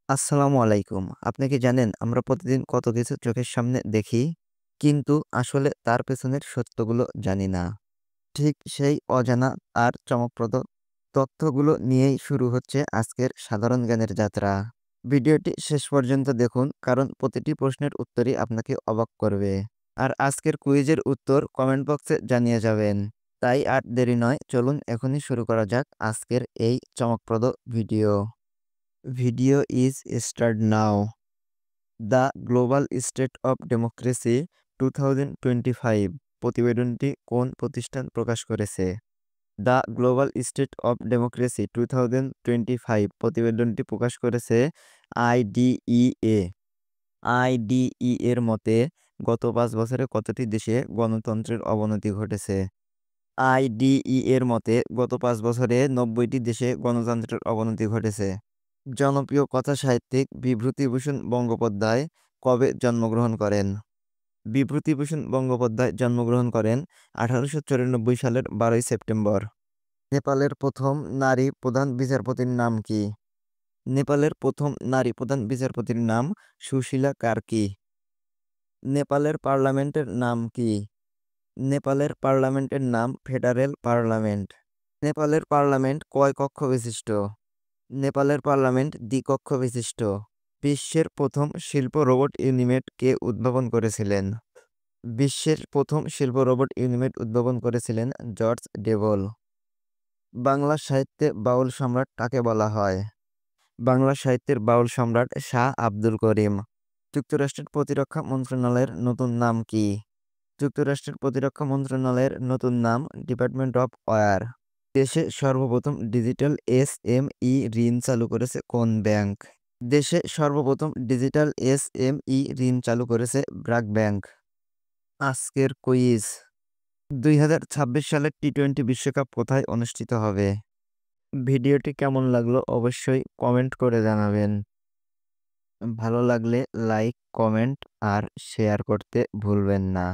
আসসালামু আলাইকুম। আপনি কি জানেন আমরা প্রতিদিন কত কিছু চোখের সামনে দেখি, কিন্তু আসলে তার পেছনের সত্যগুলো জানি না। ঠিক সেই অজানা আর চমকপ্রদ তথ্যগুলো নিয়েই শুরু হচ্ছে আজকের সাধারণ জ্ঞানের যাত্রা। ভিডিওটি শেষ পর্যন্ত দেখুন, কারণ প্রতিটি প্রশ্নের উত্তরই আপনাকে অবাক করবে। আর আজকের কুইজের উত্তর কমেন্ট বক্সে জানিয়ে যাবেন। তাই আর দেরি নয়, চলুন এখনই শুরু করা যাক আজকের এই চমকপ্রদ video. Video is start now. The global state of democracy 2025 প্রতিবেদনটি কোন প্রতিষ্ঠান প্রকাশ করেছে? The global state of democracy 2025 প্রতিবেদনটি প্রকাশ করেছে আইডিইএ। আইডিই এর মতে গত 5 বছরে কতটি দেশে গণতন্ত্রের অবনতি ঘটেছে? আইডিই এর মতে গত 5 বছরে 90টি দেশে গণতন্ত্রের অবনতি ঘটেছে। জনপ্রিয় কথা সাহিত্যিক বিভূতিভূষণ বন্দ্যোপাধ্যায় কবে জন্মগ্রহণ করেন? বিভূতিভূষণ বন্দ্যোপাধ্যায় জন্মগ্রহণ করেন 1894 সালের 12ই সেপ্টেম্বর। নেপালের প্রথম নারী প্রধান বিচারপতির নাম কি? নেপালের প্রথম নারী প্রধান বিচারপতির নাম সুশীলা কার্কি। নেপালের পার্লামেন্টের নাম কি? নেপালের পার্লামেন্টের নাম ফেডারেল পার্লামেন্ট। নেপালের পার্লামেন্ট কয় কক্ষ বিশিষ্ট? নেপালের পার্লামেন্ট দ্বিকক্ষ বিশিষ্ট। বিশ্বের প্রথম শিল্প রোবট ইউনিমেট কে উদ্ভাবন করেছিলেন? বিশ্বের প্রথম শিল্প রোবট ইউনিমেট উদ্ভাবন করেছিলেন জর্জ ডেভল। বাংলা সাহিত্যে বাউল সম্রাট কাকে বলা হয়? বাংলা সাহিত্যের বাউল সম্রাট শাহ আব্দুল করিম। যুক্তরাষ্ট্রের প্রতিরক্ষা মন্ত্রণালয়ের নতুন নাম কি? যুক্তরাষ্ট্রের প্রতিরক্ষা মন্ত্রণালয়ের নতুন নাম ডিপার্টমেন্ট অফ ওয়্যার। দেশে সর্বপ্রথম ডিজিটাল এসএমই ঋণ চালু করেছে কোন ব্যাংক? দেশে সর্বপ্রথম ডিজিটাল এসএমই ঋণ চালু করেছে ব্র্যাক ব্যাংক। আজকের কুইজ: 2026 সালের টি-20 বিশ্বকাপ কোথায় অনুষ্ঠিত হবে? ভিডিওটি কেমন লাগলো অবশ্যই কমেন্ট করে জানাবেন। ভালো লাগলে লাইক, কমেন্ট আর শেয়ার করতে ভুলবেন না।